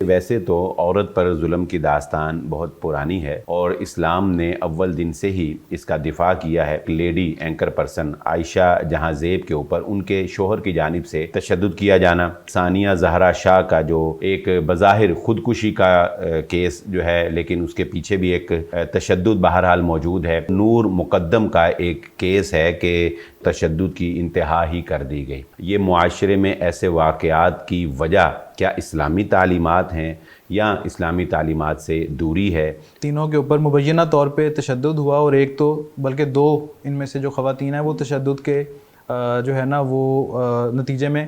ویسے تو عورت پر ظلم کی داستان بہت پرانی ہے اور اسلام نے اول دن سے ہی اس کا دفاع کیا ہے۔ لیڈی اینکر پرسن عائشہ جہاں زیب کے اوپر ان کے شوہر کی جانب سے تشدد کیا جانا، ثانیہ زہرا شاہ کا جو ایک بظاہر خودکشی کا کیس جو ہے لیکن اس کے پیچھے بھی ایک تشدد بہرحال موجود ہے، نور مقدم کا ایک کیس ہے کہ تشدد کی انتہا ہی کر دی گئی۔ یہ معاشرے میں ایسے واقعات کی وجہ کیا اسلامی تعلیمات ہیں یا اسلامی تعلیمات سے دوری ہے؟ تینوں کے اوپر مبینہ طور پہ تشدد ہوا اور ایک تو بلکہ دو ان میں سے جو خواتین ہیں وہ تشدد کے جو ہے نا وہ نتیجے میں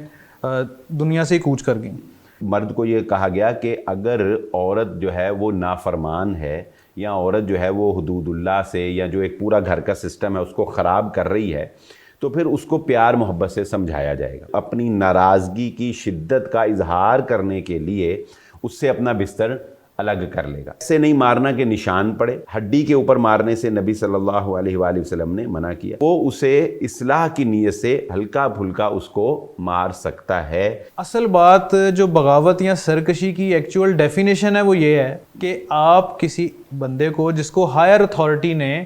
دنیا سے ہی کوچ کر گئیں۔ مرد کو یہ کہا گیا کہ اگر عورت جو ہے وہ نافرمان ہے یا عورت جو ہے وہ حدود اللہ سے یا جو ایک پورا گھر کا سسٹم ہے اس کو خراب کر رہی ہے تو پھر اس کو پیار محبت سے سمجھایا جائے گا۔ اپنی ناراضگی کی شدت کا اظہار کرنے کے لیے اس سے اپنا بستر الگ کر لے گا۔ ایسے نہیں مارنا کہ نشان پڑے، ہڈی کے اوپر مارنے سے نبی صلی اللہ علیہ وآلہ وسلم نے منع کیا۔ وہ اسے اصلاح کی نیت سے ہلکا پھلکا اس کو مار سکتا ہے۔ اصل بات جو بغاوت یا سرکشی کی ایکچول ڈیفینیشن ہے وہ یہ ہے کہ آپ کسی بندے کو جس کو ہائر اتھارٹی نے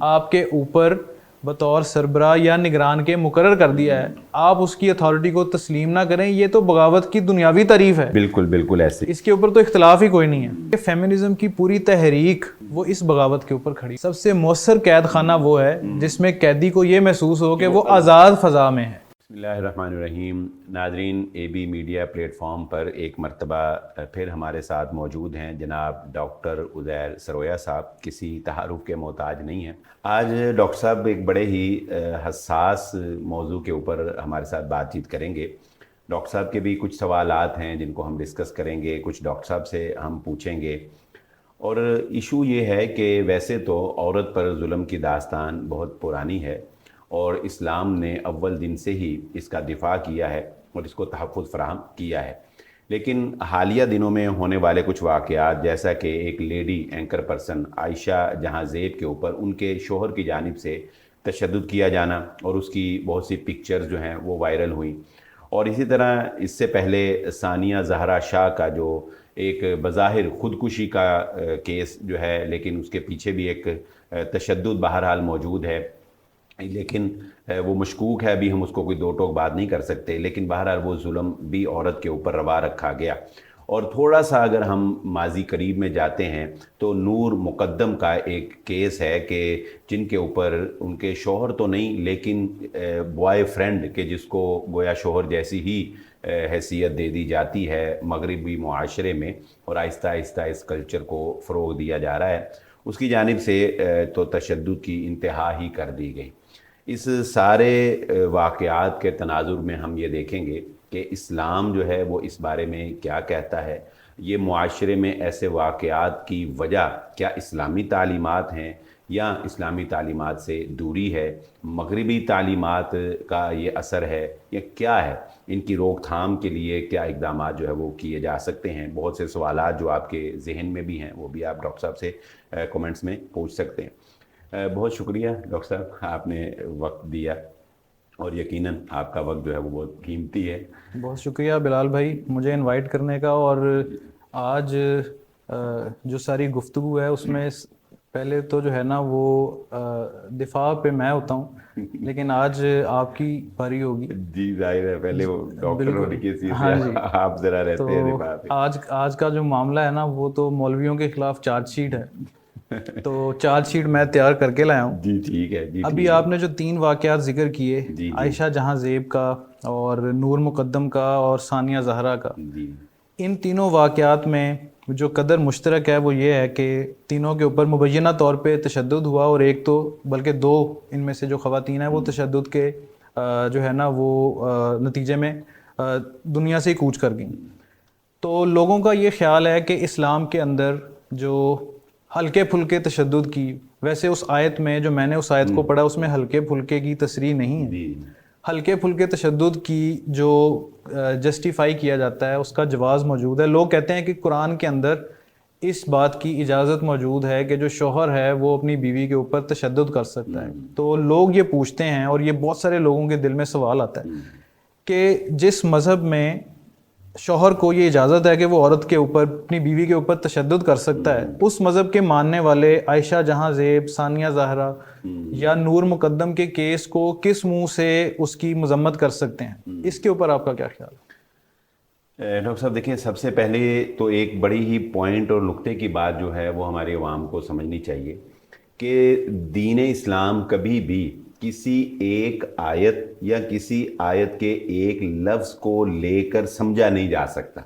آپ کے اوپر بطور سربراہ یا نگران کے مقرر کر دیا ہے، آپ اس کی اتھارٹی کو تسلیم نہ کریں، یہ تو بغاوت کی دنیاوی تعریف ہے۔ بالکل بالکل ایسے اس کے اوپر تو اختلاف ہی کوئی نہیں ہے۔ فیمنزم کی پوری تحریک وہ اس بغاوت کے اوپر کھڑی۔ سب سے مؤثر قید خانہ وہ ہے جس میں قیدی کو یہ محسوس ہو کہ وہ آزاد فضا میں ہے۔ بسم اللہ الرحمن الرحیم۔ ناظرین، اے بی میڈیا پلیٹ فارم پر ایک مرتبہ پھر ہمارے ساتھ موجود ہیں جناب ڈاکٹر عزیر سرویا صاحب، کسی تعارف کے محتاج نہیں ہیں۔ آج ڈاکٹر صاحب ایک بڑے ہی حساس موضوع کے اوپر ہمارے ساتھ بات چیت کریں گے۔ ڈاکٹر صاحب کے بھی کچھ سوالات ہیں جن کو ہم ڈسکس کریں گے، کچھ ڈاکٹر صاحب سے ہم پوچھیں گے۔ اور ایشو یہ ہے کہ ویسے تو عورت پر ظلم کی داستان بہت پرانی ہے اور اسلام نے اول دن سے ہی اس کا دفاع کیا ہے اور اس کو تحفظ فراہم کیا ہے، لیکن حالیہ دنوں میں ہونے والے کچھ واقعات جیسا کہ ایک لیڈی اینکر پرسن عائشہ جہاں زیب کے اوپر ان کے شوہر کی جانب سے تشدد کیا جانا اور اس کی بہت سی پکچرز جو ہیں وہ وائرل ہوئیں، اور اسی طرح اس سے پہلے ثانیہ زہرا شاہ کا جو ایک بظاہر خودکشی کا کیس جو ہے لیکن اس کے پیچھے بھی ایک تشدد بہرحال موجود ہے، لیکن وہ مشکوک ہے، ابھی ہم اس کو کوئی دو ٹوک بات نہیں کر سکتے، لیکن بہرحال وہ ظلم بھی عورت کے اوپر روا رکھا گیا۔ اور تھوڑا سا اگر ہم ماضی قریب میں جاتے ہیں تو نور مقدم کا ایک کیس ہے کہ جن کے اوپر ان کے شوہر تو نہیں لیکن بوائے فرینڈ کے جس کو گویا شوہر جیسی ہی حیثیت دے دی جاتی ہے مغربی معاشرے میں، اور آہستہ آہستہ اس کلچر کو فروغ دیا جا رہا ہے، اس کی جانب سے تو تشدد کی انتہا ہی کر دی گئی۔ اس سارے واقعات کے تناظر میں ہم یہ دیکھیں گے کہ اسلام جو ہے وہ اس بارے میں کیا کہتا ہے، یہ معاشرے میں ایسے واقعات کی وجہ کیا اسلامی تعلیمات ہیں یا اسلامی تعلیمات سے دوری ہے، مغربی تعلیمات کا یہ اثر ہے یا کیا ہے، ان کی روک تھام کے لیے کیا اقدامات جو ہے وہ کیے جا سکتے ہیں۔ بہت سے سوالات جو آپ کے ذہن میں بھی ہیں وہ بھی آپ ڈاکٹر صاحب سے کومنٹس میں پوچھ سکتے ہیں۔ بہت شکریہ ڈاکٹر صاحب، آپ نے وقت دیا اور یقیناً آپ کا وقت جو ہے وہ بہت قیمتی ہے۔ بہت شکریہ بلال بھائی مجھے انوائٹ کرنے کا، اور آج جو ساری گفتگو ہے اس میں پہلے تو جو ہے نا وہ دفاع پہ میں ہوتا ہوں، لیکن آج آپ کی باری ہوگی۔ جی ظاہر ہے، پہلے وہ ڈاکٹر ہونے کی حیثیت سے آپ ذرا رہتے ہیں دفاع پہ۔ آج کا جو معاملہ ہے نا وہ تو مولویوں کے خلاف چارج شیٹ ہے، تو چارج شیٹ میں تیار کر کے لایا ہوں۔ جی ٹھیک ہے جی۔ ابھی آپ نے جو 3 واقعات ذکر کیے، عائشہ جہاں زیب کا اور نور مقدم کا اور ثانیہ زہرا کا، ان تینوں واقعات میں جو قدر مشترک ہے وہ یہ ہے کہ تینوں کے اوپر مبینہ طور پہ تشدد ہوا اور ایک تو بلکہ دو ان میں سے جو خواتین ہیں وہ تشدد کے جو ہے نا وہ نتیجے میں دنیا سے ہی کوچ کر گئیں۔ تو لوگوں کا یہ خیال ہے کہ اسلام کے اندر جو ہلکے پھلکے تشدد کی، ویسے اس آیت میں جو میں نے اس آیت کو پڑھا اس میں ہلکے پھلکے کی تصریح نہیں ہے، ہلکے پھلکے تشدد کی جو جسٹیفائی کیا جاتا ہے اس کا جواز موجود ہے۔ لوگ کہتے ہیں کہ قرآن کے اندر اس بات کی اجازت موجود ہے کہ جو شوہر ہے وہ اپنی بیوی کے اوپر تشدد کر سکتا ہے۔ تو لوگ یہ پوچھتے ہیں اور یہ بہت سارے لوگوں کے دل میں سوال آتا ہے کہ جس مذہب میں شوہر کو یہ اجازت ہے کہ وہ عورت کے اوپر اپنی بیوی کے اوپر تشدد کر سکتا ہے، اس مذہب کے ماننے والے عائشہ جہاں زیب، ثانیہ زہرا یا نور مقدم کے کیس کو کس منہ سے اس کی مذمت کر سکتے ہیں؟ اس کے اوپر آپ کا کیا خیال ہے؟ ڈاکٹر صاحب دیکھیں، سب سے پہلے تو ایک بڑی ہی پوائنٹ اور نقطے کی بات جو ہے وہ ہمارے عوام کو سمجھنی چاہیے کہ دین اسلام کبھی بھی کسی ایک آیت یا کسی آیت کے ایک لفظ کو لے کر سمجھا نہیں جا سکتا.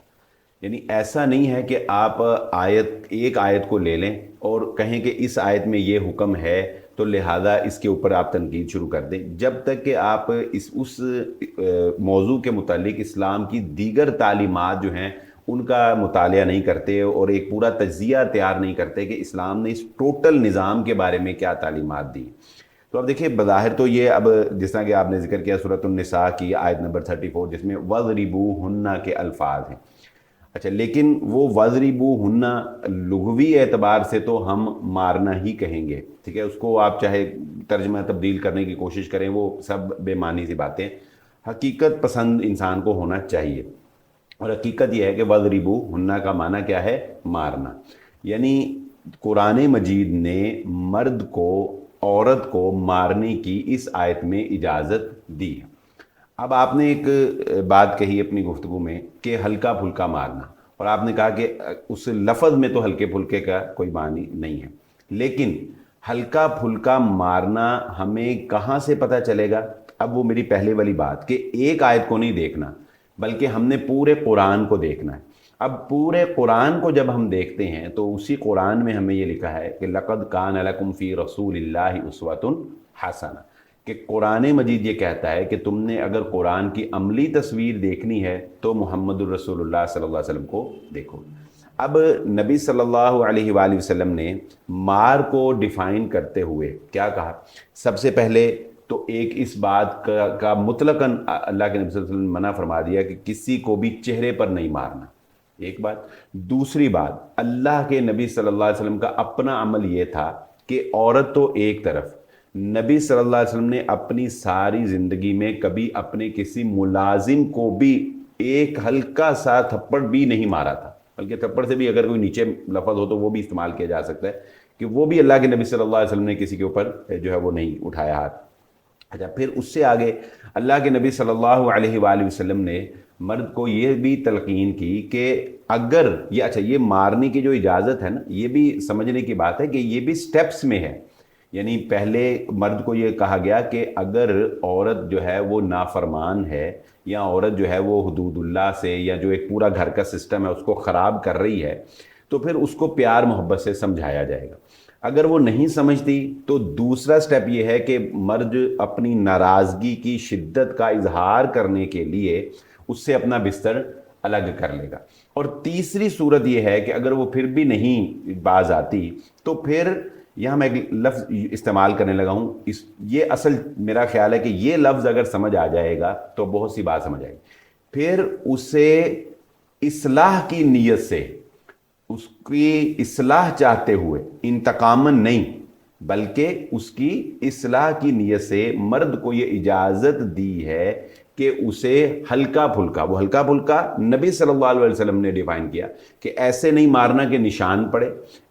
یعنی ایسا نہیں ہے کہ آپ ایک آیت کو لے لیں اور کہیں کہ اس آیت میں یہ حکم ہے تو لہٰذا اس کے اوپر آپ تنقید شروع کر دیں، جب تک کہ آپ اس موضوع کے متعلق اسلام کی دیگر تعلیمات جو ہیں ان کا مطالعہ نہیں کرتے اور ایک پورا تجزیہ تیار نہیں کرتے کہ اسلام نے اس ٹوٹل نظام کے بارے میں کیا تعلیمات دی. تو اب دیکھیں، بظاہر تو یہ اب جس طرح کہ آپ نے ذکر کیا سورۃ النساء کی آیت نمبر 34 جس میں وَضْرِبُوهُنَّ کے الفاظ ہیں. اچھا، لیکن وہ وَضْرِبُوهُنَّ لغوی اعتبار سے تو ہم مارنا ہی کہیں گے، ٹھیک ہے، اس کو آپ چاہے ترجمہ تبدیل کرنے کی کوشش کریں، وہ سب بے معنی سی باتیں. حقیقت پسند انسان کو ہونا چاہیے، اور حقیقت یہ ہے کہ وَضْرِبُوهُنَّ کا معنی کیا ہے؟ مارنا. یعنی قرآن مجید نے مرد کو، عورت کو مارنے کی اس آیت میں اجازت دی ہے. اب آپ نے ایک بات کہی اپنی گفتگو میں کہ ہلکا پھلکا مارنا، اور آپ نے کہا کہ اس لفظ میں تو ہلکے پھلکے کا کوئی معنی نہیں ہے، لیکن ہلکا پھلکا مارنا ہمیں کہاں سے پتہ چلے گا؟ اب وہ میری پہلے والی بات کہ ایک آیت کو نہیں دیکھنا بلکہ ہم نے پورے قرآن کو دیکھنا ہے. اب پورے قرآن کو جب ہم دیکھتے ہیں تو اسی قرآن میں ہمیں یہ لکھا ہے کہ لَقَدْ كَانَ لَكُمْ فِي رَسُولِ اللَّهِ أُسْوَةٌ حَسَنَةٌ، کہ قرآن مجید یہ کہتا ہے کہ تم نے اگر قرآن کی عملی تصویر دیکھنی ہے تو محمد الرسول اللہ صلی اللہ علیہ وسلم کو دیکھو. اب نبی صلی اللہ علیہ وآلہ وسلم نے مار کو ڈیفائن کرتے ہوئے کیا کہا؟ سب سے پہلے تو ایک اس بات کا مطلقاً اللہ کے نبی صلی اللہ علیہ وسلم نے منع فرما دیا کہ کسی کو بھی چہرے پر نہیں مارنا، ایک بات. دوسری بات، اللہ کے نبی صلی اللہ علیہ وسلم کا اپنا عمل یہ تھا کہ عورت تو ایک طرف، نبی صلی اللہ علیہ وسلم نے اپنی ساری زندگی میں کبھی اپنے کسی ملازم کو بھی ایک ہلکا سا تھپڑ بھی نہیں مارا تھا، بلکہ تھپڑ سے بھی اگر کوئی نیچے لفظ ہو تو وہ بھی استعمال کیا جا سکتا ہے کہ وہ بھی اللہ کے نبی صلی اللہ علیہ وسلم نے کسی کے اوپر جو ہے وہ نہیں اٹھایا ہاتھ. اچھا، پھر اس سے آگے اللہ کے نبی صلی اللہ علیہ وآلہ وسلم نے مرد کو یہ بھی تلقین کی کہ اگر یہ، اچھا، یہ مارنے کی جو اجازت ہے نا، یہ بھی سمجھنے کی بات ہے کہ یہ بھی سٹیپس میں ہے. یعنی پہلے مرد کو یہ کہا گیا کہ اگر عورت جو ہے وہ نافرمان ہے یا عورت جو ہے وہ حدود اللہ سے یا جو ایک پورا گھر کا سسٹم ہے اس کو خراب کر رہی ہے تو پھر اس کو پیار محبت سے سمجھایا جائے گا. اگر وہ نہیں سمجھتی تو دوسرا سٹیپ یہ ہے کہ مرد اپنی ناراضگی کی شدت کا اظہار کرنے کے لیے اس سے اپنا بستر الگ کر لے گا. اور تیسری صورت یہ ہے کہ اگر وہ پھر بھی نہیں باز آتی تو پھر یہاں میں ایک لفظ استعمال کرنے لگا ہوں، یہ اصل میرا خیال ہے کہ یہ لفظ اگر سمجھ آ جائے گا تو بہت سی بات سمجھ آئے گی. پھر اسے اصلاح کی نیت سے، اس کی اصلاح چاہتے ہوئے، انتقاماً نہیں بلکہ اس کی اصلاح کی نیت سے مرد کو یہ اجازت دی ہے کہ اسے ہلکا پھلکا، وہ ہلکا پھلکا نبی صلی اللہ علیہ وسلم نے ڈیفائن کیا کہ ایسے نہیں مارنا کہ نشان پڑے،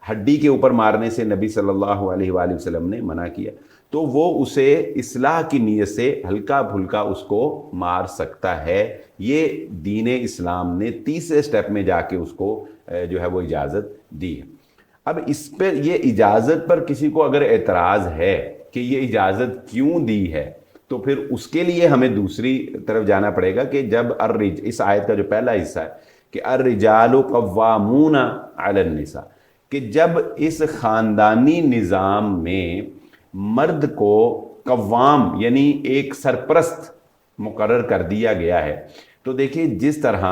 ہڈی کے اوپر مارنے سے نبی صلی اللہ علیہ وآلہ وسلم نے منع کیا. تو وہ اسے اصلاح کی نیت سے ہلکا پھلکا اس کو مار سکتا ہے. یہ دین اسلام نے تیسرے سٹیپ میں جا کے اس کو جو ہے وہ اجازت دی ہے. اب اس پر، یہ اجازت پر کسی کو اگر اعتراض ہے کہ یہ اجازت کیوں دی ہے تو پھر اس کے لیے ہمیں دوسری طرف جانا پڑے گا کہ جب اس آیت کا جو پہلا حصہ ہے کہ الرجال قوامون علی النساء، کہ جب اس خاندانی نظام میں مرد کو قوام یعنی ایک سرپرست مقرر کر دیا گیا ہے، تو دیکھیں جس طرح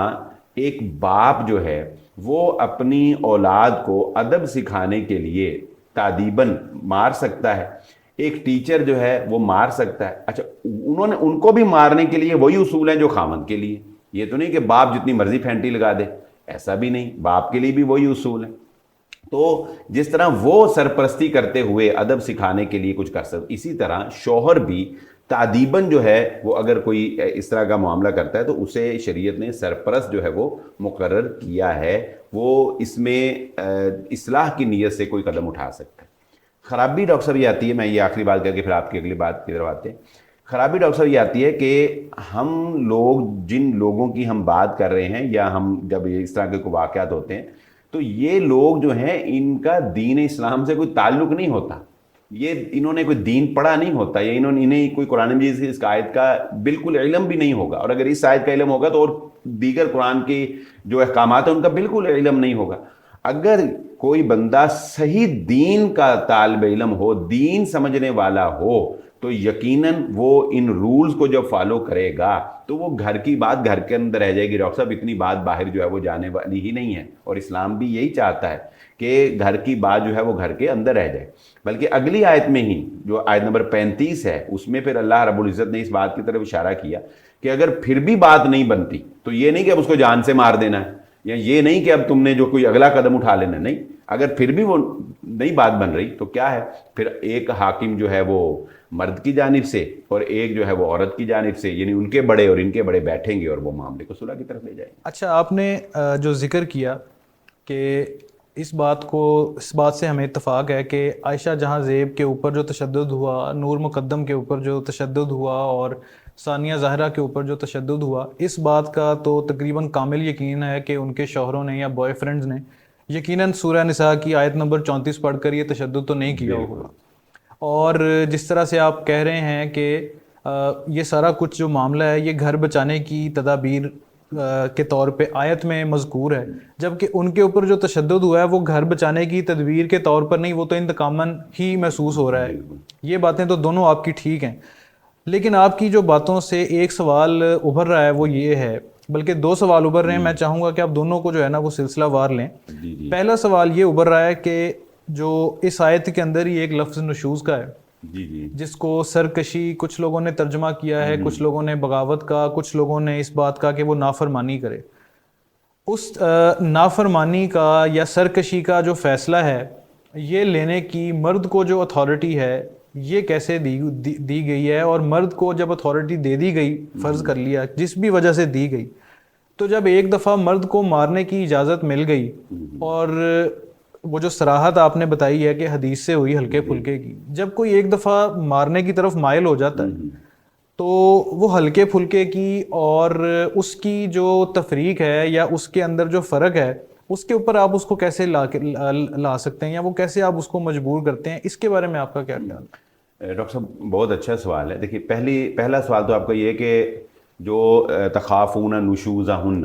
ایک باپ جو ہے وہ اپنی اولاد کو ادب سکھانے کے لیے تادیباً مار سکتا ہے، ایک ٹیچر جو ہے وہ مار سکتا ہے. اچھا، ان کو بھی مارنے کے لیے وہی اصول ہیں جو خامند کے لیے. یہ تو نہیں کہ باپ جتنی مرضی پھینٹی لگا دے، ایسا بھی نہیں، باپ کے لیے بھی وہی اصول ہیں. تو جس طرح وہ سرپرستی کرتے ہوئے ادب سکھانے کے لیے کچھ کر سکتے، اسی طرح شوہر بھی تعدیباً جو ہے وہ اگر کوئی اس طرح کا معاملہ کرتا ہے تو اسے شریعت نے سرپرست جو ہے وہ مقرر کیا ہے، وہ اس میں اصلاح کی نیت سے کوئی قدم اٹھا سکتا ہے۔ خرابی ڈاکٹر صاحب یہ آتی ہے، میں یہ آخری بات کر کے پھر آپ کی اگلی بات کی طرف آتے ہیں، خرابی ڈاکٹر صاحب یہ آتی ہے کہ ہم لوگ جن لوگوں کی ہم بات کر رہے ہیں، یا ہم جب اس طرح کے کوئی واقعات ہوتے ہیں تو یہ لوگ جو ہیں ان کا دین اسلام سے کوئی تعلق نہیں ہوتا، یہ انہوں نے کوئی دین پڑھا نہیں ہوتا، یا انہیں کوئی قرآن مجید سے اس آیت کا بالکل علم بھی نہیں ہوگا، اور اگر اس آیت کا علم ہوگا تو اور دیگر قرآن کے جو احکامات ہیں ان کا بالکل علم نہیں ہوگا۔ اگر کوئی بندہ صحیح دین کا طالب علم ہو، دین سمجھنے والا ہو، تو یقیناً وہ ان رولز کو جب فالو کرے گا تو وہ گھر کی بات گھر کے اندر رہ جائے گی۔ ڈاکٹر صاحب اتنی بات باہر جو ہے وہ جانے والی ہی نہیں ہے، اور اسلام بھی یہی چاہتا ہے کہ گھر کی بات جو ہے وہ گھر کے اندر رہ جائے۔ بلکہ اگلی آیت میں ہی جو آیت نمبر 35 ہے، اس میں پھر اللہ رب العزت نے اس بات کی طرف اشارہ کیا کہ اگر پھر بھی بات نہیں بنتی تو یہ نہیں کہ اب اس کو جان سے مار دینا ہے، یا یہ نہیں کہ اب تم نے جو کوئی اگلا قدم اٹھا لینا، نہیں، اگر پھر بھی وہ نہیں بات بن رہی تو کیا ہے، پھر ایک حاکم جو ہے وہ مرد کی جانب سے اور ایک جو ہے وہ عورت کی جانب سے، یعنی ان کے بڑے اور ان کے بڑے بیٹھیں گے اور وہ معاملے کو صلح کی طرف لے جائیں گے۔ اچھا، آپ نے جو ذکر کیا کہ اس بات سے ہمیں اتفاق ہے کہ عائشہ جہاں زیب کے اوپر جو تشدد ہوا، نور مقدم کے اوپر جو تشدد ہوا، اور ثانیہ زہرا کے اوپر جو تشدد ہوا، اس بات کا تو تقریباً کامل یقین ہے کہ ان کے شوہروں نے یا بوائے فرینڈز نے یقیناً سورہ نساء کی آیت نمبر 34 پڑھ کر یہ تشدد تو نہیں کیا ہوگا۔ اور جس طرح سے آپ کہہ رہے ہیں کہ یہ سارا کچھ جو معاملہ ہے یہ گھر بچانے کی تدابیر کے طور پہ آیت میں مذکور ہے، جبکہ ان کے اوپر جو تشدد ہوا ہے وہ گھر بچانے کی تدبیر کے طور پر نہیں، وہ تو انتقاماً ہی محسوس ہو رہا ہے۔ یہ باتیں تو دونوں آپ کی ٹھیک ہیں، لیکن آپ کی جو باتوں سے ایک سوال ابھر رہا ہے وہ یہ ہے، بلکہ دو سوال ابھر رہے ہیں، میں چاہوں گا کہ آپ دونوں کو جو ہے نا وہ سلسلہ وار لیں۔ پہلا سوال یہ ابھر رہا ہے کہ جو اس آیت کے اندر ہی ایک لفظ نشوز کا ہے، جس کو سرکشی کچھ لوگوں نے ترجمہ کیا ہے، کچھ لوگوں نے بغاوت کا، کچھ لوگوں نے اس بات کا کہ وہ نافرمانی کرے۔ اس نافرمانی کا یا سرکشی کا جو فیصلہ ہے یہ لینے کی مرد کو جو اتھارٹی ہے یہ کیسے دی گئی ہے؟ اور مرد کو جب اتھارٹی دے دی گئی، فرض کر لیا جس بھی وجہ سے دی گئی، تو جب ایک دفعہ مرد کو مارنے کی اجازت مل گئی، اور وہ جو صراحت آپ نے بتائی ہے کہ حدیث سے ہوئی ہلکے پھلکے کی، جب کوئی ایک دفعہ مارنے کی طرف مائل ہو جاتا ہے تو وہ ہلکے پھلکے کی اور اس کی جو تفریق ہے یا اس کے اندر جو فرق ہے اس کے اوپر آپ اس کو کیسے لا سکتے ہیں، یا وہ کیسے آپ اس کو مجبور کرتے ہیں؟ اس کے بارے میں آپ کا کیا خیال ہے؟ ڈاکٹر صاحب بہت اچھا سوال ہے۔ دیکھیے پہلا سوال تو آپ کا یہ ہے کہ جو تخافون نشوزہن،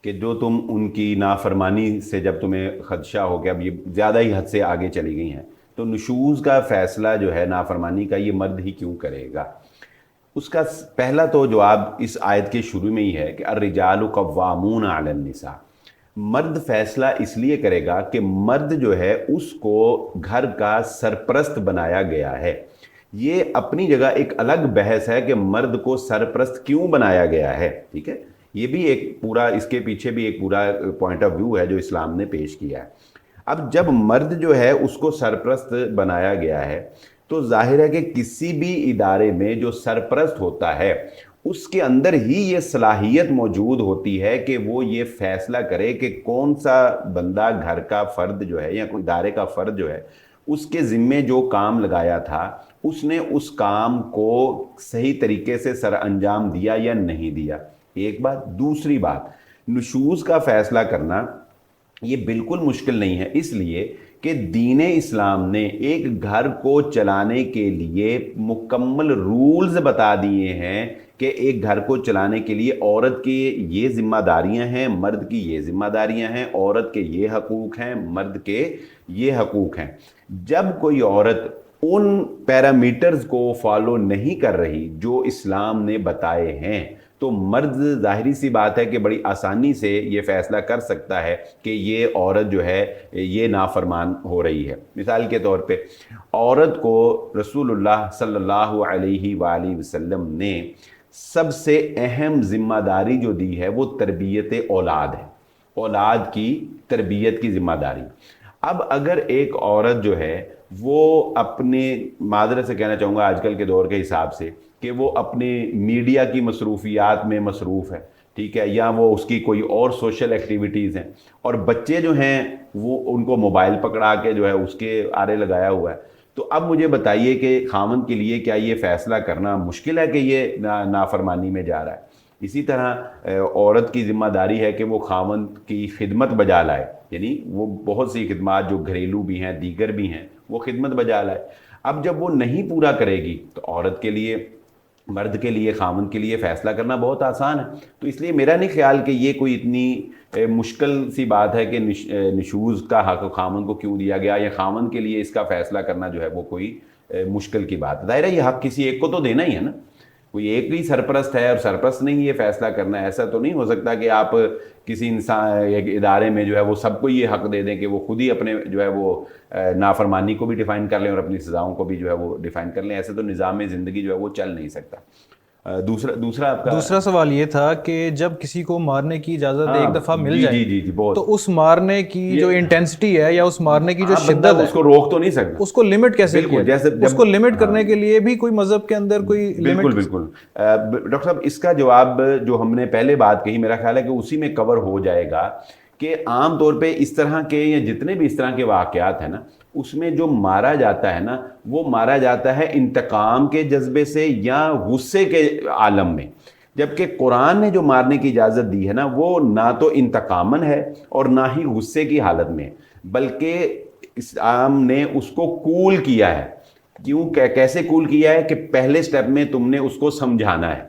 کہ جو تم ان کی نافرمانی سے جب تمہیں خدشہ ہو کہ اب یہ زیادہ ہی حد سے آگے چلی گئی ہیں، تو نشوز کا فیصلہ جو ہے نافرمانی کا یہ مرد ہی کیوں کرے گا؟ اس کا پہلا تو جواب اس آیت کے شروع میں ہی ہے کہ الرجال قوامون علی النساء، مرد فیصلہ اس لیے کرے گا کہ مرد جو ہے اس کو گھر کا سرپرست بنایا گیا ہے۔ یہ اپنی جگہ ایک الگ بحث ہے کہ مرد کو سرپرست کیوں بنایا گیا ہے، ٹھیک ہے، یہ بھی ایک پورا، اس کے پیچھے بھی ایک پورا پوائنٹ آف ویو ہے جو اسلام نے پیش کیا ہے۔ اب جب مرد جو ہے اس کو سرپرست بنایا گیا ہے تو ظاہر ہے کہ کسی بھی ادارے میں جو سرپرست ہوتا ہے اس کے اندر ہی یہ صلاحیت موجود ہوتی ہے کہ وہ یہ فیصلہ کرے کہ کون سا بندہ گھر کا فرد جو ہے یا کوئی ادارے کا فرد جو ہے اس کے ذمے جو کام لگایا تھا اس نے اس کام کو صحیح طریقے سے سر انجام دیا یا نہیں دیا۔ ایک بات۔ دوسری بات، نشوز کا فیصلہ کرنا یہ بالکل مشکل نہیں ہے، اس لیے کہ دین اسلام نے ایک گھر کو چلانے کے لیے مکمل رولز بتا دیے ہیں کہ ایک گھر کو چلانے کے لیے عورت کی یہ ذمہ داریاں ہیں، مرد کی یہ ذمہ داریاں ہیں، عورت کے یہ حقوق ہیں، مرد کے یہ حقوق ہیں۔ جب کوئی عورت ان پیرامیٹرز کو فالو نہیں کر رہی جو اسلام نے بتائے ہیں تو مرد ظاہری سی بات ہے کہ بڑی آسانی سے یہ فیصلہ کر سکتا ہے کہ یہ عورت جو ہے یہ نافرمان ہو رہی ہے۔ مثال کے طور پہ عورت کو رسول اللہ صلی اللہ علیہ وآلہ وسلم نے سب سے اہم ذمہ داری جو دی ہے وہ تربیت اولاد ہے، اولاد کی تربیت کی ذمہ داری۔ اب اگر ایک عورت جو ہے وہ اپنے، معذرت سے کہنا چاہوں گا آج کل کے دور کے حساب سے، کہ وہ اپنے میڈیا کی مصروفیات میں مصروف ہے، ٹھیک ہے، یا وہ اس کی کوئی اور سوشل ایکٹیویٹیز ہیں، اور بچے جو ہیں وہ ان کو موبائل پکڑا کے جو ہے اس کے آرے لگایا ہوا ہے. تو اب مجھے بتائیے کہ خاوند کے لیے کیا یہ فیصلہ کرنا مشکل ہے کہ یہ نافرمانی میں جا رہا ہے؟ اسی طرح عورت کی ذمہ داری ہے کہ وہ خاوند کی خدمت بجا لائے، یعنی وہ بہت سی خدمات جو گھریلو بھی ہیں دیگر بھی ہیں وہ خدمت بجا لائے. اب جب وہ نہیں پورا کرے گی تو عورت کے لیے، مرد کے لیے، خاوند کے لیے فیصلہ کرنا بہت آسان ہے. تو اس لیے میرا نہیں خیال کہ یہ کوئی اتنی مشکل سی بات ہے کہ نشوز کا حق خاوند کو کیوں دیا گیا، یا خاوند کے لیے اس کا فیصلہ کرنا جو ہے وہ کوئی مشکل کی بات ہے. ظاہر ہے یہ حق کسی ایک کو تو دینا ہی ہے نا، کوئی ایک ہی سرپرست ہے اور سرپرست نے ہی یہ فیصلہ کرنا ہے. ایسا تو نہیں ہو سکتا کہ آپ کسی انسان ایک ادارے میں جو ہے وہ سب کو یہ حق دے دیں کہ وہ خود ہی اپنے جو ہے وہ نافرمانی کو بھی ڈیفائن کر لیں اور اپنی سزاؤں کو بھی جو ہے وہ ڈیفائن کر لیں. ایسے تو نظام زندگی جو ہے وہ چل نہیں سکتا. دوسرا سوال یہ تھا کہ جب کسی کو مارنے کی اجازت ایک دفعہ مل جائے تو اس مارنے کی جو انٹینسٹی ہے یا اس مارنے کی جو شدت ہے اس کو روک تو نہیں سکتا، اس کو لمٹ کیسے کیا جائے؟ اس کو لمٹ کرنے کے لیے بھی کوئی مذہب کے اندر کوئی لمٹ؟ بالکل ڈاکٹر صاحب، اس کا جواب جو ہم نے پہلے بات کہی میرا خیال ہے کہ اسی میں کور ہو جائے گا کہ عام طور پہ اس طرح کے یا جتنے بھی اس طرح کے واقعات ہیں نا، اس میں جو مارا جاتا ہے نا وہ مارا جاتا ہے انتقام کے جذبے سے یا غصے کے عالم میں. جبکہ قرآن نے جو مارنے کی اجازت دی ہے نا وہ نہ تو انتقاماً ہے اور نہ ہی غصے کی حالت میں، بلکہ اسلام نے اس کو کول کیا ہے. کیوں، کیسے کول کیا ہے کہ پہلے سٹیپ میں تم نے اس کو سمجھانا ہے.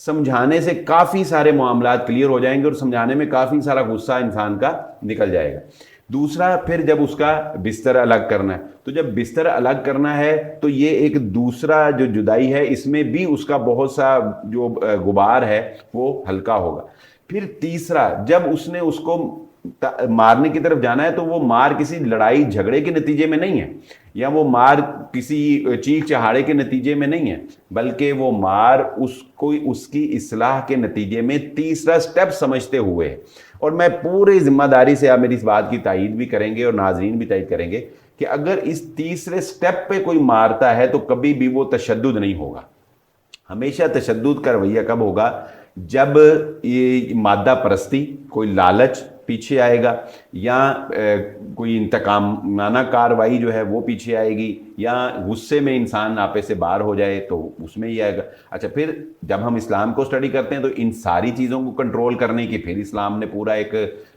سمجھانے سے کافی سارے معاملات کلیئر ہو جائیں گے اور سمجھانے میں کافی سارا غصہ انسان کا نکل جائے گا. دوسرا پھر جب اس کا بستر الگ کرنا ہے، تو جب بستر الگ کرنا ہے تو یہ ایک دوسرا جو جدائی ہے اس میں بھی اس کا بہت سا جو غبار ہے وہ ہلکا ہوگا. پھر تیسرا، جب اس نے اس کو مارنے کی طرف جانا ہے تو وہ مار کسی لڑائی جھگڑے کے نتیجے میں نہیں ہے، یا وہ مار کسی چیخ چہاڑے کے نتیجے میں نہیں ہے، بلکہ وہ مار اس کی اصلاح کے نتیجے میں تیسرا سٹیپ سمجھتے ہوئے ہے. اور میں پوری ذمہ داری سے، آپ میری اس بات کی تائید بھی کریں گے اور ناظرین بھی تائید کریں گے کہ اگر اس تیسرے سٹیپ پہ کوئی مارتا ہے تو کبھی بھی وہ تشدد نہیں ہوگا. ہمیشہ تشدد کا رویہ کب ہوگا؟ جب یہ مادہ پرستی، کوئی لالچ پیچھے آئے گا، یا کوئی انتقامانہ کاروائی جو ہے وہ پیچھے آئے گی، یا غصے میں انسان آپے سے باہر ہو جائے تو اس میں ہی آئے گا. اچھا، پھر جب ہم اسلام کو اسٹڈی کرتے ہیں تو ان ساری چیزوں کو کنٹرول کرنے کی پھر اسلام نے پورا ایک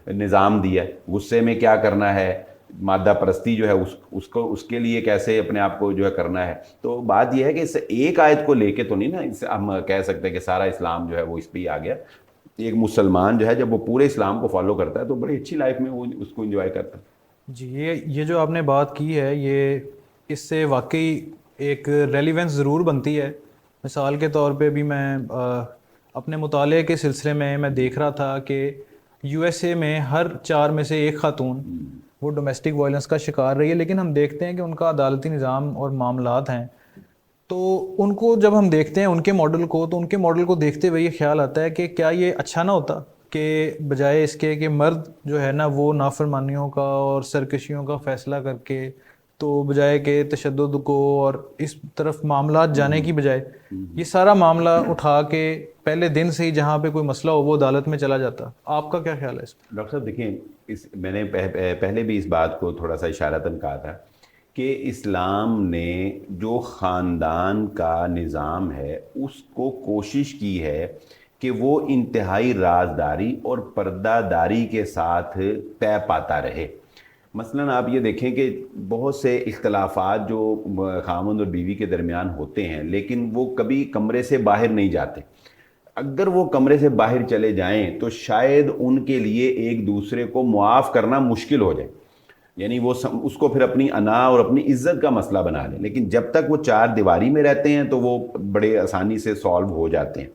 نظام دیا ہے. غصے میں کیا کرنا ہے، مادہ پرستی جو ہے اس کے لیے کیسے اپنے آپ کو جو ہے کرنا ہے. تو بات یہ ہے کہ اس ایک آیت کو لے کے تو نہیں نا ہم کہہ سکتے ہیں کہ سارا اسلام جو ہے وہ اس پہ ہی آ گیا. ایک مسلمان جو ہے جب وہ پورے اسلام کو فالو کرتا ہے تو بڑی اچھی لائف میں وہ اس کو انجوائے کرتا ہے. جی، یہ جو آپ نے بات کی ہے یہ اس سے واقعی ایک ریلیونس ضرور بنتی ہے. مثال کے طور پہ بھی میں اپنے مطالعے کے سلسلے میں دیکھ رہا تھا کہ یو ایس اے میں ہر 4 میں سے ایک خاتون وہ ڈومیسٹک وائلنس کا شکار رہی ہے، لیکن ہم دیکھتے ہیں کہ ان کا عدالتی نظام اور معاملات ہیں تو ان کو جب ہم دیکھتے ہیں ان کے ماڈل کو، تو ان کے ماڈل کو دیکھتے ہوئے یہ خیال آتا ہے کہ کیا یہ اچھا نہ ہوتا کہ بجائے اس کے کہ مرد جو ہے نا وہ نافرمانیوں کا اور سرکشیوں کا فیصلہ کر کے، تو بجائے کہ تشدد کو اور اس طرف معاملات جانے کی بجائے یہ سارا معاملہ اٹھا کے پہلے دن سے ہی جہاں پہ کوئی مسئلہ ہو وہ عدالت میں چلا جاتا. آپ کا کیا خیال ہے اس پہ؟ ڈاکٹر صاحب دیکھیں، میں نے پہلے بھی اس بات کو تھوڑا سا اشارتاً کہا تھا کہ اسلام نے جو خاندان کا نظام ہے اس کو کوشش کی ہے کہ وہ انتہائی رازداری اور پردہ داری کے ساتھ طے پاتا رہے. مثلاً آپ یہ دیکھیں کہ بہت سے اختلافات جو خاوند اور بیوی کے درمیان ہوتے ہیں لیکن وہ کبھی کمرے سے باہر نہیں جاتے. اگر وہ کمرے سے باہر چلے جائیں تو شاید ان کے لیے ایک دوسرے کو معاف کرنا مشکل ہو جائے، یعنی وہ اس کو پھر اپنی انا اور اپنی عزت کا مسئلہ بنا لیں. لیکن جب تک وہ 4 دیواری میں رہتے ہیں تو وہ بڑے آسانی سے سالو ہو جاتے ہیں.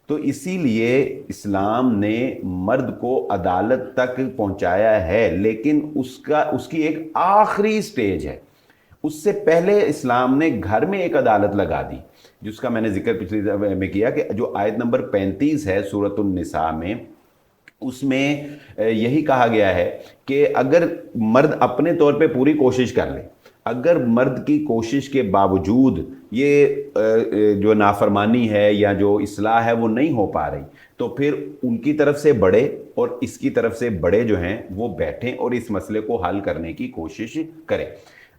تو اسی لیے اسلام نے مرد کو عدالت تک پہنچایا ہے، لیکن اس کی ایک آخری سٹیج ہے. اس سے پہلے اسلام نے گھر میں ایک عدالت لگا دی، جس کا میں نے ذکر پچھلی دفعہ میں کیا کہ جو آیت نمبر 35 ہے سورۃ النساء میں، اس میں یہی کہا گیا ہے کہ اگر مرد اپنے طور پہ پوری کوشش کر لے اگر مرد کی کوشش کے باوجود یہ جو نافرمانی ہے یا جو اصلاح ہے وہ نہیں ہو پا رہی تو پھر ان کی طرف سے بڑے اور اس کی طرف سے بڑے جو ہیں وہ بیٹھیں اور اس مسئلے کو حل کرنے کی کوشش کریں.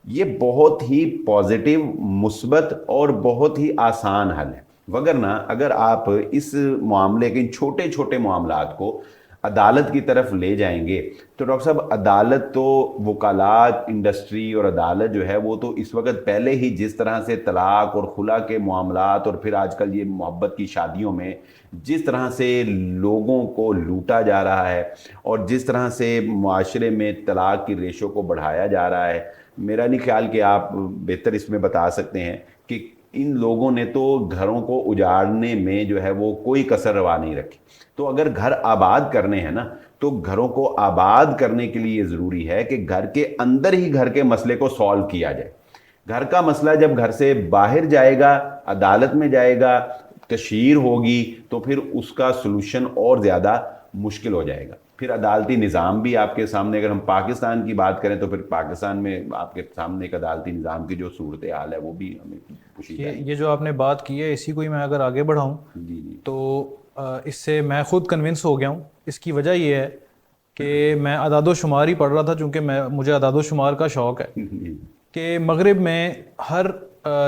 یہ بہت ہی پازیٹیو، مثبت اور بہت ہی آسان حل ہے. وگرنہ اگر آپ اس معاملے کے ان چھوٹے چھوٹے معاملات کو عدالت کی طرف لے جائیں گے تو ڈاکٹر صاحب عدالت تو وکالات انڈسٹری اور عدالت جو ہے وہ تو اس وقت پہلے ہی جس طرح سے طلاق اور خلا کے معاملات اور پھر آج کل یہ محبت کی شادیوں میں جس طرح سے لوگوں کو لوٹا جا رہا ہے اور جس طرح سے معاشرے میں طلاق کی ریشو کو بڑھایا جا رہا ہے، میرا نہیں خیال کہ آپ بہتر اس میں بتا سکتے ہیں کہ ان لوگوں نے تو گھروں کو اجاڑنے میں جو ہے وہ کوئی کسر روا نہیں رکھی. تو اگر گھر آباد کرنے ہیں نا تو گھروں کو آباد کرنے کے لیے یہ ضروری ہے کہ گھر کے اندر ہی گھر کے مسئلے کو سالو کیا جائے. گھر کا مسئلہ جب گھر سے باہر جائے گا، عدالت میں جائے گا، تشہیر ہوگی تو پھر اس کا سلوشن اور زیادہ مشکل ہو جائے گا. پھر عدالتی نظام بھی آپ کے سامنے، اگر ہم پاکستان کی بات کریں تو پھر پاکستان میں آپ کے سامنے ایک عدالتی نظام کی جو صورتحال ہے وہ بھی ہمیں پوچھی جائے. یہ جو آپ نے بات کی ہے اسی کو ہی میں اگر آگے بڑھاؤں تو اس سے میں خود کنونس ہو گیا ہوں. اس کی وجہ یہ ہے کہ میں اعداد و شمار ہی پڑھ رہا تھا، چونکہ مجھے اعداد و شمار کا شوق ہے کہ مغرب میں ہر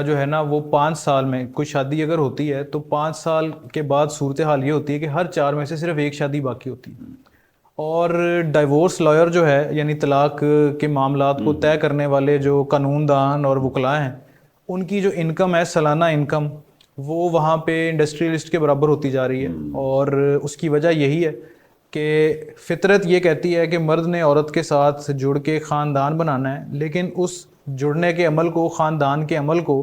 جو ہے نا وہ 5 سال میں کوئی شادی اگر ہوتی ہے تو 5 سال کے بعد صورتحال یہ ہوتی ہے کہ ہر 4 میں سے صرف ایک شادی باقی ہوتی ہے. اور ڈائیورس لائر جو ہے یعنی طلاق کے معاملات کو طے کرنے والے جو قانون دان اور وکلاء ہیں، ان کی جو انکم ہے سالانہ انکم وہ وہاں پہ انڈسٹریلسٹ کے برابر ہوتی جا رہی ہے. اور اس کی وجہ یہی ہے کہ فطرت یہ کہتی ہے کہ مرد نے عورت کے ساتھ جڑ کے خاندان بنانا ہے، لیکن اس جڑنے کے عمل کو، خاندان کے عمل کو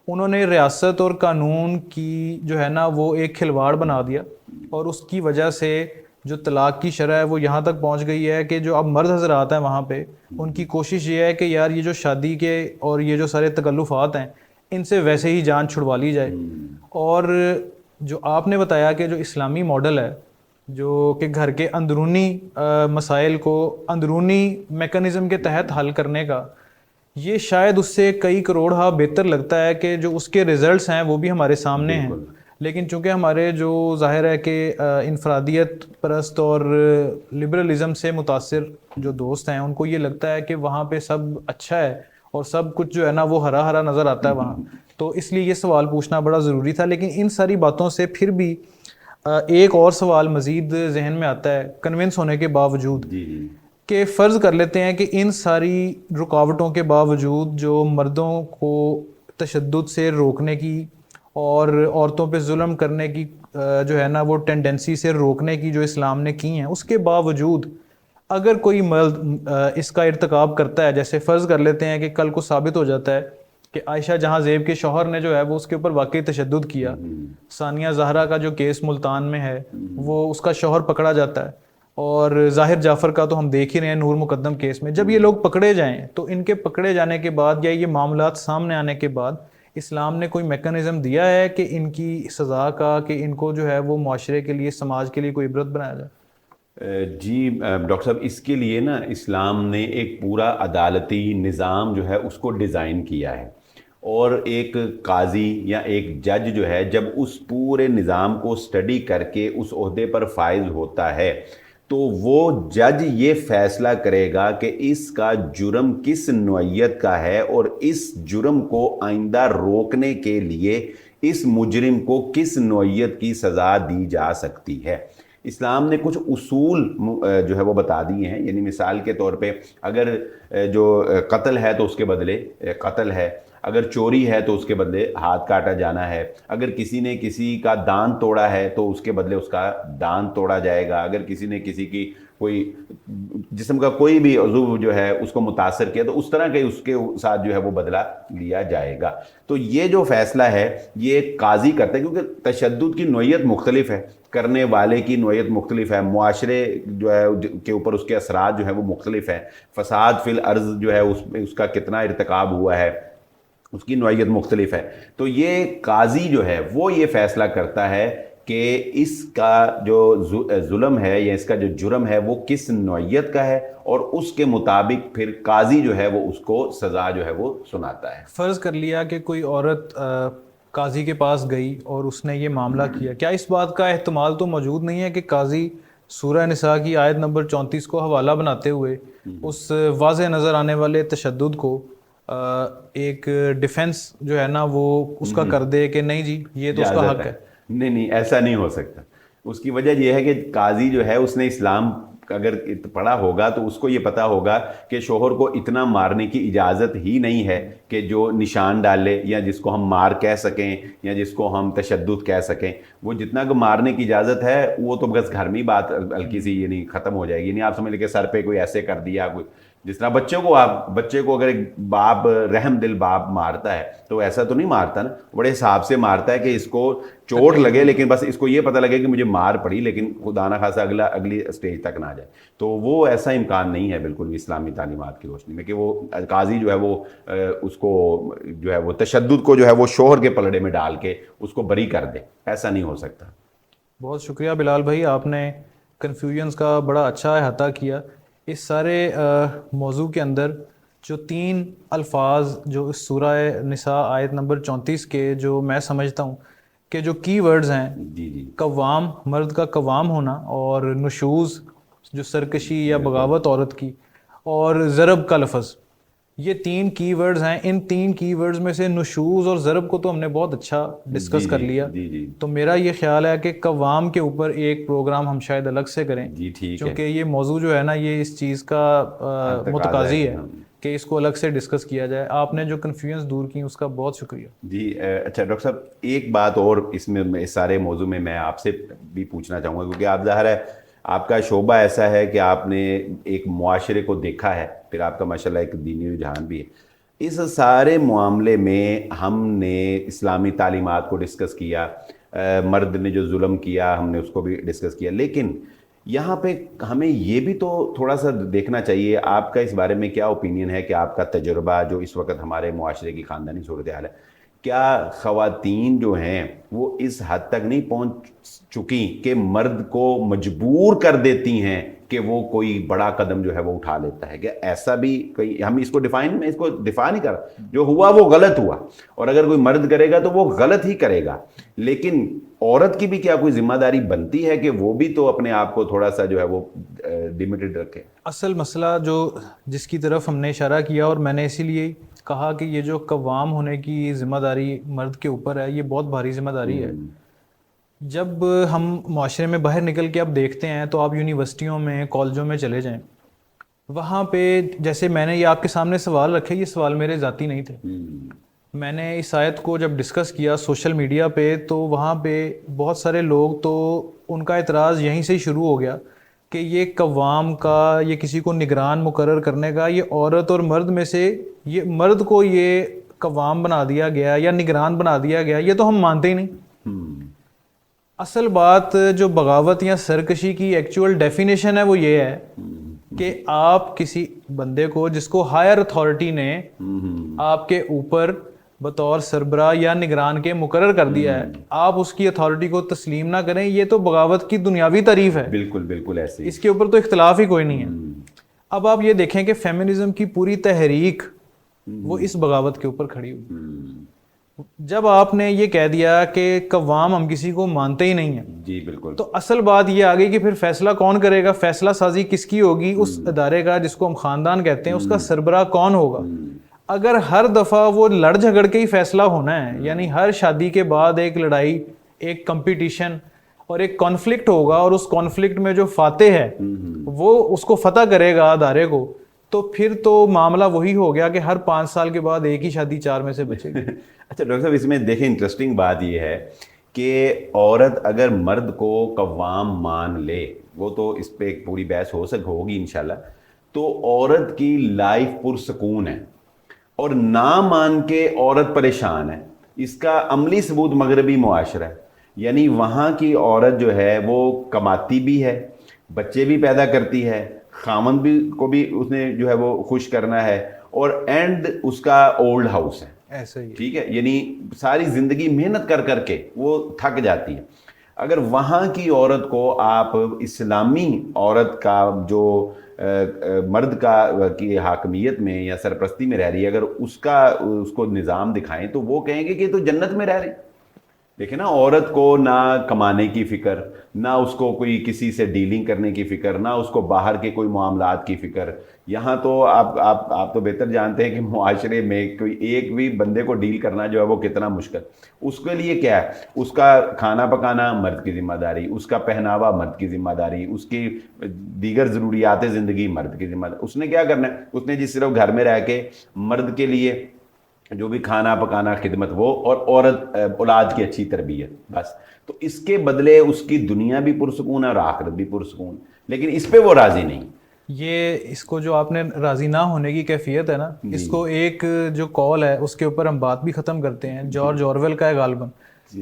انہوں نے ریاست اور قانون کی جو ہے نا وہ ایک کھلواڑ بنا دیا. اور اس کی وجہ سے جو طلاق کی شرح ہے وہ یہاں تک پہنچ گئی ہے کہ جو اب مرد حضرات ہیں وہاں پہ ان کی کوشش یہ ہے کہ یار یہ جو شادی کے اور یہ جو سارے تکلفات ہیں ان سے ویسے ہی جان چھڑوا لی جائے. اور جو آپ نے بتایا کہ جو اسلامی ماڈل ہے جو کہ گھر کے اندرونی مسائل کو اندرونی میکانزم کے تحت حل کرنے کا، یہ شاید اس سے کئی کروڑ بہتر لگتا ہے کہ جو اس کے ریزلٹس ہیں وہ بھی ہمارے سامنے ہیں. لیکن چونکہ ہمارے جو ظاہر ہے کہ انفرادیت پرست اور لبرلزم سے متاثر جو دوست ہیں ان کو یہ لگتا ہے کہ وہاں پہ سب اچھا ہے اور سب کچھ جو ہے نا وہ ہرا ہرا نظر آتا ہے وہاں. تو اس لیے یہ سوال پوچھنا بڑا ضروری تھا. لیکن ان ساری باتوں سے پھر بھی ایک اور سوال مزید ذہن میں آتا ہے کنونس ہونے کے باوجود کہ فرض کر لیتے ہیں کہ ان ساری رکاوٹوں کے باوجود جو مردوں کو تشدد سے روکنے کی اور عورتوں پہ ظلم کرنے کی جو ہے نا وہ ٹینڈنسی سے روکنے کی جو اسلام نے کی ہیں، اس کے باوجود اگر کوئی مرد اس کا ارتکاب کرتا ہے، جیسے فرض کر لیتے ہیں کہ کل کو ثابت ہو جاتا ہے کہ عائشہ جہاں زیب کے شوہر نے جو ہے وہ اس کے اوپر واقعی تشدد کیا، ثانیہ زہرا کا جو کیس ملتان میں ہے وہ اس کا شوہر پکڑا جاتا ہے، اور ظاہر جعفر کا تو ہم دیکھ ہی رہے ہیں نور مقدم کیس میں. جب یہ لوگ پکڑے جائیں تو ان کے پکڑے جانے کے بعد یا یہ معاملات سامنے آنے کے بعد اسلام نے کوئی میکانزم دیا ہے کہ ان کی سزا کا، کہ ان کو جو ہے وہ معاشرے کے لیے، سماج کے لیے کوئی عبرت بنایا جائے؟ جی ڈاکٹر صاحب، اس کے لیے نا اسلام نے ایک پورا عدالتی نظام جو ہے اس کو ڈیزائن کیا ہے. اور ایک قاضی یا ایک جج جو ہے جب اس پورے نظام کو اسٹڈی کر کے اس عہدے پر فائز ہوتا ہے تو وہ جج یہ فیصلہ کرے گا کہ اس کا جرم کس نوعیت کا ہے اور اس جرم کو آئندہ روکنے کے لیے اس مجرم کو کس نوعیت کی سزا دی جا سکتی ہے. اسلام نے کچھ اصول جو ہے وہ بتا دیے ہیں. یعنی مثال کے طور پہ اگر جو قتل ہے تو اس کے بدلے قتل ہے، اگر چوری ہے تو اس کے بدلے ہاتھ کاٹا جانا ہے، اگر کسی نے کسی کا دانت توڑا ہے تو اس کے بدلے اس کا دانت توڑا جائے گا، اگر کسی نے کسی کی کوئی جسم کا کوئی بھی عضو جو ہے اس کو متاثر کیا تو اس طرح کے اس کے ساتھ جو ہے وہ بدلہ لیا جائے گا. تو یہ جو فیصلہ ہے یہ قاضی کرتا ہے، کیونکہ تشدد کی نوعیت مختلف ہے، کرنے والے کی نوعیت مختلف ہے، معاشرے جو ہے کے اوپر اس کے اثرات جو ہیں وہ مختلف ہیں، فساد فی الارض جو ہے اس کا کتنا ارتکاب ہوا ہے اس کی نوعیت مختلف ہے. تو یہ قاضی جو ہے وہ یہ فیصلہ کرتا ہے کہ اس کا جو ظلم ہے یا اس کا جو جرم ہے وہ کس نوعیت کا ہے، اور اس کے مطابق پھر قاضی جو ہے وہ اس کو سزا جو ہے وہ سناتا ہے۔ فرض کر لیا کہ کوئی عورت قاضی کے پاس گئی اور اس نے یہ معاملہ کیا، کیا اس بات کا احتمال تو موجود نہیں ہے کہ قاضی سورہ نساء کی آیت نمبر 34 کو حوالہ بناتے ہوئے اس واضح نظر آنے والے تشدد کو ایک ڈیفنس جو ہے نا وہ اس کا کر دے کہ نہیں جی یہ تو اس کا حق ہے؟ نہیں، ایسا نہیں ہو سکتا۔ اس کی وجہ یہ ہے کہ قاضی جو ہے اس نے اسلام اگر پڑھا ہوگا تو اس کو یہ پتا ہوگا کہ شوہر کو اتنا مارنے کی اجازت ہی نہیں ہے کہ جو نشان ڈالے یا جس کو ہم مار کہہ سکیں یا جس کو ہم تشدد کہہ سکیں، وہ جتنا کہ مارنے کی اجازت ہے وہ تو بس گھر میں بات ہلکی سی یعنی ختم ہو جائے گی۔ نہیں آپ سمجھ لیں کہ سر پہ کوئی ایسے کر دیا، کوئی جس طرح بچے کو اگر ایک باپ رحم دل باپ مارتا ہے تو ایسا تو نہیں مارتا نا، بڑے حساب سے مارتا ہے کہ اس کو چوٹ لگے لیکن بس اس کو یہ پتہ لگے کہ مجھے مار پڑی، لیکن خدا نہ خاصا اگلی اسٹیج تک نہ جائے۔ تو وہ ایسا امکان نہیں ہے بالکل بھی اسلامی تعلیمات کی روشنی میں کہ وہ قاضی جو ہے وہ اس کو جو ہے وہ تشدد کو جو ہے وہ شوہر کے پلڑے میں ڈال کے اس کو بری کر دے، ایسا نہیں ہو سکتا۔ بہت شکریہ بلال بھائی، آپ نے کنفیوژنس کا بڑا اچھا احاطہ کیا۔ اس سارے موضوع کے اندر جو 3 الفاظ جو اس سورہ نساء آیت نمبر 34 کے جو میں سمجھتا ہوں کہ جو کی ورڈز ہیں، جی قوام، مرد کا قوام ہونا، اور نشوز جو سرکشی یا بغاوت عورت کی، اور ضرب کا لفظ، یہ 3 کی ورڈز ہیں۔ ان 3 کی ورڈز میں سے نشوز اور ضرب کو تو ہم نے بہت اچھا ڈسکس کر لیا۔ تو میرا یہ خیال ہے کہ قوام کے اوپر ایک پروگرام ہم شاید الگ سے کریں، کیونکہ یہ موضوع جو ہے نا یہ اس چیز کا متقاضی ہے کہ اس کو الگ سے ڈسکس کیا جائے۔ آپ نے جو کنفیوژنس دور کی اس کا بہت شکریہ۔ جی اچھا ڈاکٹر صاحب، ایک بات اور اس سارے موضوع میں میں آپ سے بھی پوچھنا چاہوں گا، کیونکہ آپ ظاہر ہے آپ کا شعبہ ایسا ہے کہ آپ نے ایک معاشرے کو دیکھا ہے، پھر آپ کا ماشاءاللہ ایک دینی رجحان بھی ہے۔ اس سارے معاملے میں ہم نے اسلامی تعلیمات کو ڈسکس کیا، مرد نے جو ظلم کیا ہم نے اس کو بھی ڈسکس کیا، لیکن یہاں پہ ہمیں یہ بھی تو تھوڑا سا دیکھنا چاہیے، آپ کا اس بارے میں کیا اوپینین ہے کہ آپ کا تجربہ جو اس وقت ہمارے معاشرے کی خاندانی صورتحال ہے، کیا خواتین جو ہیں وہ اس حد تک نہیں پہنچ چکی کہ مرد کو مجبور کر دیتی ہیں کہ وہ کوئی بڑا قدم جو ہے وہ اٹھا لیتا ہے؟ کہ ایسا بھی کوئی، ہم اس کو میں اس کو دفاع نہیں کر رہا، جو ہوا وہ غلط ہوا، اور اگر کوئی مرد کرے گا تو وہ غلط ہی کرے گا، لیکن عورت کی بھی کیا کوئی ذمہ داری بنتی ہے کہ وہ بھی تو اپنے آپ کو تھوڑا سا جو ہے وہ لمیٹڈ رکھے؟ اصل مسئلہ جس کی طرف ہم نے اشارہ کیا، اور میں نے اسی لیے کہا کہ یہ جو قوام ہونے کی ذمہ داری مرد کے اوپر ہے، یہ بہت بھاری ذمہ داری ہے۔ جب ہم معاشرے میں باہر نکل کے اب دیکھتے ہیں تو آپ یونیورسٹیوں میں، کالجوں میں چلے جائیں، وہاں پہ جیسے میں نے یہ آپ کے سامنے سوال رکھے، یہ سوال میرے ذاتی نہیں تھے، میں نے اس آیت کو جب ڈسکس کیا سوشل میڈیا پہ تو وہاں پہ بہت سارے لوگ، تو ان کا اعتراض یہیں سے ہی شروع ہو گیا کہ یہ قوام کا، یہ کسی کو نگران مقرر کرنے کا، یہ عورت اور مرد میں سے یہ مرد کو یہ قوام بنا دیا گیا یا نگران بنا دیا گیا، یہ تو ہم مانتے ہی نہیں۔ اصل بات جو بغاوت یا سرکشی کی ایکچوئل ڈیفینیشن ہے وہ یہ ہے کہ آپ کسی بندے کو جس کو ہائر اتھارٹی نے آپ کے اوپر بطور سربراہ یا نگران کے مقرر کر دیا ہے، آپ اس کی اتھارٹی کو تسلیم نہ کریں، یہ تو بغاوت کی دنیاوی تعریف ہے۔ بالکل ایسے، اس کے اوپر تو اختلاف ہی کوئی نہیں ہے۔ اب آپ یہ دیکھیں کہ فیمنزم کی پوری تحریک وہ اس بغاوت کے اوپر کھڑی ہوئی۔ جب آپ نے یہ کہہ دیا کہ قوام ہم کسی کو مانتے ہی نہیں ہیں، جی بالکل، تو اصل بات یہ آ گئی کہ پھر فیصلہ کون کرے گا؟ فیصلہ سازی کس کی ہوگی؟ اس ادارے کا جس کو ہم خاندان کہتے ہیں، اس کا سربراہ کون ہوگا؟ اگر ہر دفعہ وہ لڑ جھگڑ کے ہی فیصلہ ہونا ہے، یعنی ہر شادی کے بعد ایک لڑائی، ایک کمپٹیشن اور ایک کانفلکٹ ہوگا، اور اس کانفلکٹ میں جو فاتح ہے وہ اس کو فتح کرے گا ادارے کو، تو پھر تو معاملہ وہی ہو گیا کہ ہر 5 سال کے بعد ایک ہی شادی 4 میں سے بچے گی۔ اچھا ڈاکٹر صاحب، اس میں دیکھیں انٹرسٹنگ بات یہ ہے کہ عورت اگر مرد کو قوام مان لے، وہ تو اس پہ ایک پوری بحث ہوگی انشاءاللہ، تو عورت کی لائف پرسکون ہے، اور نہ مان کے عورت پریشان ہے۔ اس کا عملی ثبوت مغربی معاشرہ ہے، یعنی وہاں کی عورت جو ہے وہ کماتی بھی ہے، بچے بھی پیدا کرتی ہے، خامند بھی کو بھی اس نے جو ہے وہ خوش کرنا ہے، اور اینڈ اس کا اولڈ ہاؤس ہے، ایسے ہی، ٹھیک ہے، یعنی ساری زندگی محنت کر کے وہ تھک جاتی ہے۔ اگر وہاں کی عورت کو آپ اسلامی عورت کا جو مرد کی حاکمیت میں یا سرپرستی میں رہ رہی ہے، اگر اس کو نظام دکھائیں تو وہ کہیں گے کہ تو جنت میں رہ رہے. دیکھیں نا، عورت کو نہ کمانے کی فکر، نہ اس کو کوئی کسی سے ڈیلنگ کرنے کی فکر، نہ اس کو باہر کے کوئی معاملات کی فکر. یہاں تو آپ تو بہتر جانتے ہیں کہ معاشرے میں کوئی ایک بھی بندے کو ڈیل کرنا جو ہے وہ کتنا مشکل. اس کے لیے کیا ہے، اس کا کھانا پکانا مرد کی ذمہ داری، اس کا پہناوا مرد کی ذمہ داری، اس کی دیگر ضروریات زندگی مرد کی ذمہ داری. اس نے کیا کرنا ہے، اس نے جس صرف گھر میں رہ کے مرد کے لیے جو بھی کھانا پکانا خدمت وہ، اور عورت اولاد کی اچھی تربیت، بس. تو اس کے بدلے اس کی دنیا بھی پرسکون ہے اور آخرت بھی پرسکون، لیکن اس پہ وہ راضی نہیں. یہ اس کو جو آپ نے راضی نہ ہونے کی کیفیت ہے نا، اس کو ایک جو کال ہے اس کے اوپر ہم بات بھی ختم کرتے ہیں. جارج اورویل کا ہے غالباً،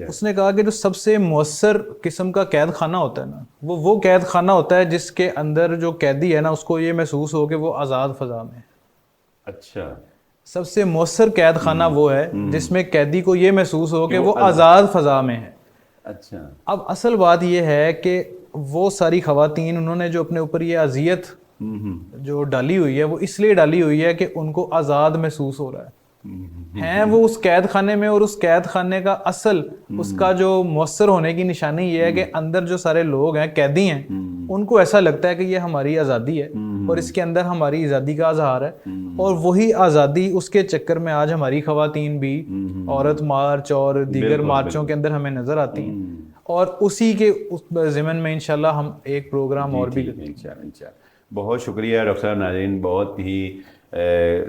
اس نے کہا کہ جو سب سے مؤثر قسم کا قید خانہ ہوتا ہے نا، وہ قید خانہ ہوتا ہے جس کے اندر جو قیدی ہے نا اس کو یہ محسوس ہو کہ وہ آزاد فضا میں ہے. اچھا، سب سے مؤثر قید خانہ وہ ہے جس میں قیدی کو یہ محسوس ہو کہ وہ آزاد فضا میں ہے. اچھا. اب اصل بات یہ ہے کہ وہ ساری خواتین انہوں نے جو اپنے اوپر یہ اذیت جو ڈالی ہوئی ہے وہ اس لیے ڈالی ہوئی ہے کہ ان کو آزاد محسوس ہو رہا ہے. ہیں وہ اس قید خانے میں، اور اس قید خانے کا اصل اس کا جو مؤثر ہونے کی نشانی یہ ہے کہ اندر جو سارے لوگ ہیں قیدی ہیں ان کو ایسا لگتا ہے کہ یہ ہماری آزادی ہے اور اس کے اندر ہماری آزادی کا اظہار ہے. اور وہی آزادی اس کے چکر میں آج ہماری خواتین بھی عورت مارچ اور دیگر مارچوں کے اندر ہمیں نظر آتی ہیں. اور اسی کے ضمن میں انشاءاللہ ہم ایک پروگرام اور بھی انشاءاللہ. بہت شکریہ ڈاکٹر صاحب. ناظرین، بہت ہی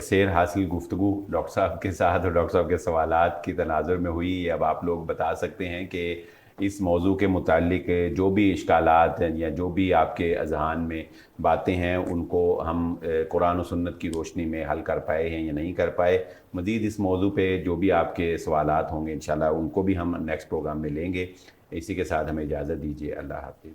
سیر حاصل گفتگو ڈاکٹر صاحب کے ساتھ اور ڈاکٹر صاحب کے سوالات کی تناظر میں ہوئی. اب آپ لوگ بتا سکتے ہیں کہ اس موضوع کے متعلق جو بھی اشکالات ہیں یا جو بھی آپ کے اذہان میں باتیں ہیں ان کو ہم قرآن و سنت کی روشنی میں حل کر پائے ہیں یا نہیں کر پائے. مزید اس موضوع پہ جو بھی آپ کے سوالات ہوں گے انشاءاللہ ان کو بھی ہم نیکسٹ پروگرام میں لیں گے. اسی کے ساتھ ہمیں اجازت دیجیے. اللہ حافظ.